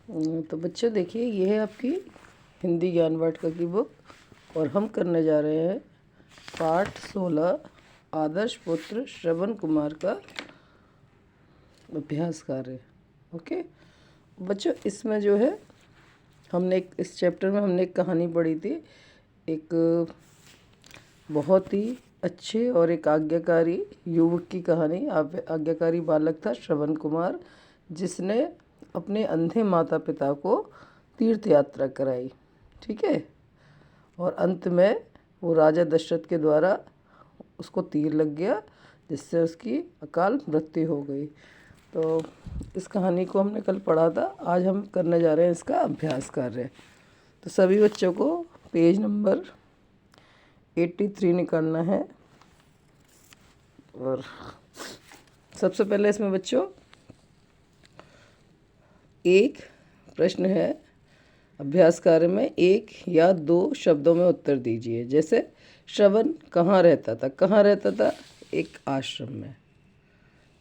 तो बच्चों देखिए, ये है आपकी हिंदी ज्ञान वाटिका की बुक और हम करने जा रहे हैं पाठ 16 आदर्श पुत्र श्रवण कुमार का अभ्यास कार्य। ओके बच्चों, इसमें जो है इस चैप्टर में हमने एक कहानी पढ़ी थी। एक बहुत ही अच्छे और एक आज्ञाकारी युवक की कहानी। आज्ञाकारी बालक था श्रवण कुमार, जिसने अपने अंधे माता पिता को तीर्थ यात्रा कराई। ठीक है, और अंत में वो राजा दशरथ के द्वारा उसको तीर लग गया, जिससे उसकी अकाल मृत्यु हो गई। तो इस कहानी को हमने कल पढ़ा था, आज हम करने जा रहे हैं इसका अभ्यास कार्य। तो सभी बच्चों को पेज नंबर 83 निकालना है। और सबसे पहले इसमें बच्चों एक प्रश्न है अभ्यास कार्य में, एक या दो शब्दों में उत्तर दीजिए। जैसे श्रवण कहाँ रहता था? कहाँ रहता था? एक आश्रम में।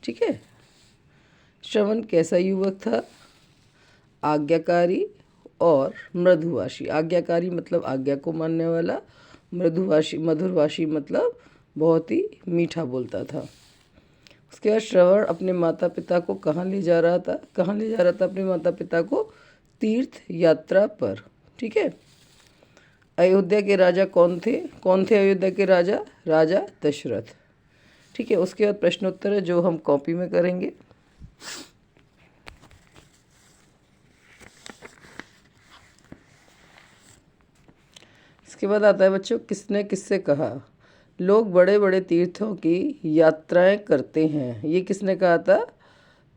ठीक है। श्रवण कैसा युवक था? आज्ञाकारी और मृदुभाषी। आज्ञाकारी मतलब आज्ञा को मानने वाला, मधुरभाषी मतलब बहुत ही मीठा बोलता था। उसके बाद श्रवण अपने माता पिता को कहाँ ले जा रहा था? कहाँ ले जा रहा था अपने माता पिता को? तीर्थ यात्रा पर। ठीक है। अयोध्या के राजा कौन थे? कौन थे अयोध्या के राजा? राजा दशरथ। ठीक है। उसके बाद प्रश्नोत्तर है जो हम कॉपी में करेंगे। इसके बाद आता है बच्चों, किसने किससे कहा? लोग बड़े बड़े तीर्थों की यात्राएं करते हैं। ये किसने कहा था?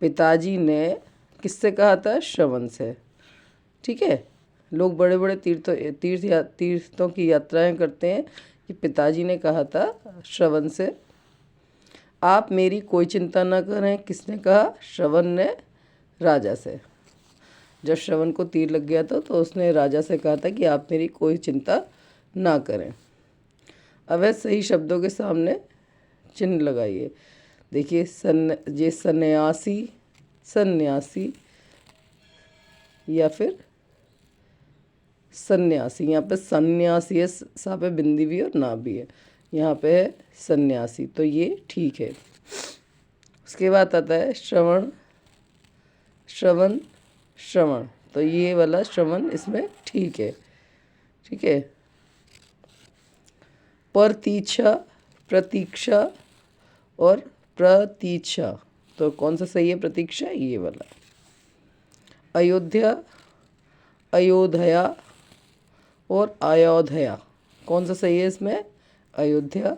पिताजी ने। किससे कहा था? श्रवण से। ठीक है। लोग बड़े बड़े तीर्थों की यात्राएं करते हैं, ये पिताजी ने कहा था श्रवण से। आप मेरी कोई चिंता ना करें, किसने कहा? श्रवण ने राजा से। जब श्रवण को तीर लग गया था तो उसने राजा से कहा था कि आप मेरी कोई चिंता ना करें। अब है सही शब्दों के सामने चिन्ह लगाइए। देखिए सन्यासी या फिर सन्यासी। यहाँ पे सन्यासी है, सा पे बिंदी भी और ना भी है। यहाँ पे है सन्यासी, तो ये ठीक है। उसके बाद आता है श्रवण, तो ये वाला श्रवण इसमें ठीक है। ठीक है। प्रतीक्षा और प्रतीक्षा, तो कौन सा सही है? प्रतीक्षा, ये वाला। अयोध्या और अयोध्या, कौन सा सही है इसमें? अयोध्या।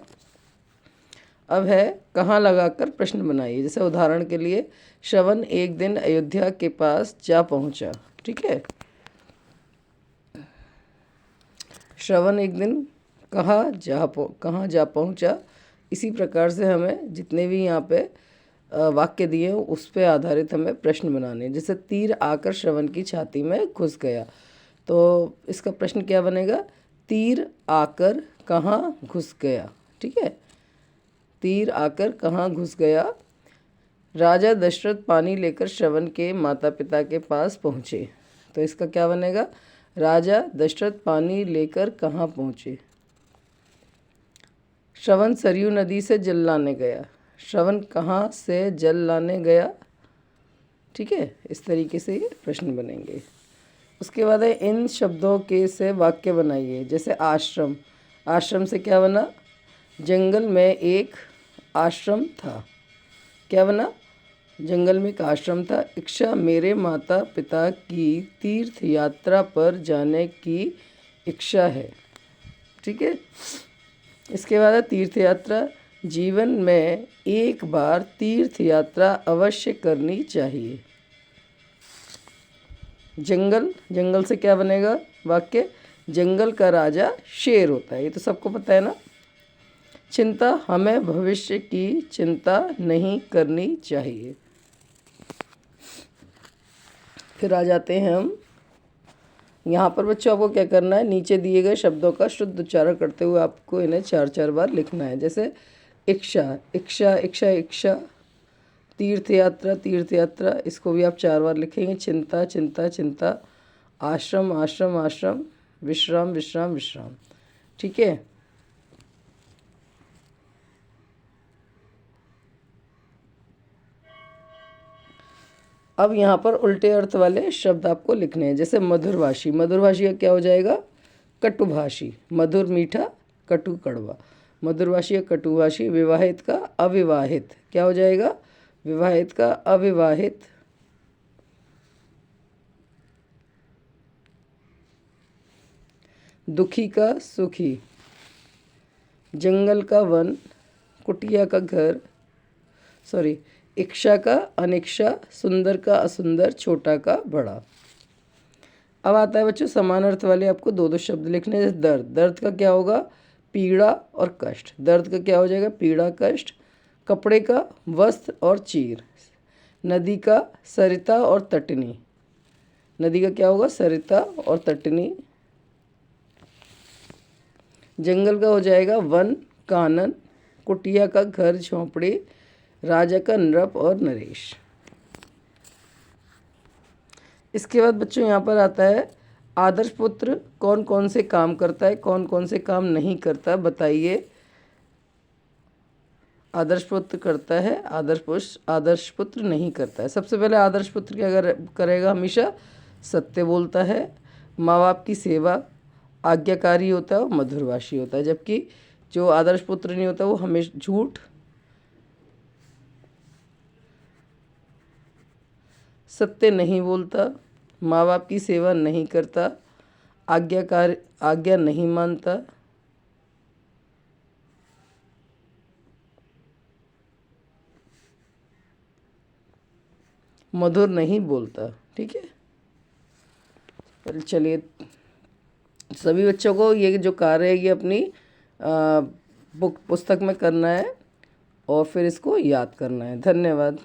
अब है कहाँ लगाकर प्रश्न बनाइए। जैसे उदाहरण के लिए, श्रवण एक दिन अयोध्या के पास जा पहुंचा। ठीक है। श्रवण एक दिन कहाँ जा पहुंचा। इसी प्रकार से हमें जितने भी यहाँ पे वाक्य दिए हैं उस पे आधारित हमें प्रश्न बनाने। जैसे तीर आकर श्रवण की छाती में घुस गया, तो इसका प्रश्न क्या बनेगा? तीर आकर कहाँ घुस गया। ठीक है। तीर आकर कहाँ घुस गया? राजा दशरथ पानी लेकर श्रवण के माता पिता के पास पहुँचे, तो इसका क्या बनेगा? राजा दशरथ पानी लेकर कहाँ पहुँचे? श्रवण सरयू नदी से जल लाने गया। श्रवण कहाँ से जल लाने गया? ठीक है। इस तरीके से ये प्रश्न बनेंगे। उसके बाद है इन शब्दों के से वाक्य बनाइए। जैसे आश्रम से क्या बना? जंगल में एक आश्रम था। क्या बना? जंगल में एक आश्रम था। इच्छा मेरे माता पिता की तीर्थ यात्रा पर जाने की इच्छा है। ठीक है। इसके बाद है तीर्थ यात्रा। जीवन में एक बार तीर्थ यात्रा अवश्य करनी चाहिए। जंगल से क्या बनेगा वाक्य? जंगल का राजा शेर होता है, ये तो सबको पता है ना। चिंता, हमें भविष्य की चिंता नहीं करनी चाहिए। फिर आ जाते हैं हम यहाँ पर। बच्चों आपको क्या करना है? नीचे दिए गए शब्दों का शुद्ध उच्चारण करते हुए आपको इन्हें 4-4 बार लिखना है। जैसे इच्छा, तीर्थ यात्रा, तीर्थ यात्रा, इसको भी आप 4 बार लिखेंगे। चिंता, चिंता, चिंता। आश्रम, आश्रम, आश्रम। विश्राम, विश्राम, विश्राम। ठीक है। अब यहाँ पर उल्टे अर्थ वाले शब्द आपको लिखने हैं। जैसे मधुरभाषी, मधुरभाषी का क्या हो जाएगा? कटुभाषी। मधुर मीठा, कटु कड़वा। मधुरभाषी या कटुभाषी। विवाहित का अविवाहित, क्या हो जाएगा? विवाहित का अविवाहित। दुखी का सुखी। जंगल का वन, कुटिया का घर, सॉरी, इच्छा का अनिच्छा, सुंदर का असुंदर, छोटा का बड़ा। अब आता है बच्चों समान अर्थ वाले आपको 2-2 शब्द लिखने हैं। जैसे दर्द, दर्द का क्या होगा? पीड़ा और कष्ट। दर्द का क्या हो जाएगा? पीड़ा, कष्ट। कपड़े का वस्त्र और चीर। नदी का सरिता और तटनी। नदी का क्या होगा? सरिता और तटनी। जंगल का हो जाएगा वन, कानन। कुटिया का घर, झोंपड़ी। राजा का नृप और नरेश। इसके बाद बच्चों यहाँ पर आता है आदर्श पुत्र कौन कौन से काम करता है, कौन कौन से काम नहीं करता, बताइए। आदर्श पुत्र करता है, आदर्श पुत्र नहीं करता है। सबसे पहले आदर्श पुत्र क्या करेगा? हमेशा सत्य बोलता है, माँ बाप की सेवा, आज्ञाकारी होता है और मधुरभाषी होता है। जबकि जो आदर्श पुत्र नहीं होता वो हमेशा झूठ, सत्य नहीं बोलता, माँ बाप की सेवा नहीं करता, आज्ञा नहीं मानता, मधुर नहीं बोलता। ठीक है। चलिए, सभी बच्चों को ये जो कार्य है ये अपनी पुस्तक में करना है और फिर इसको याद करना है। धन्यवाद।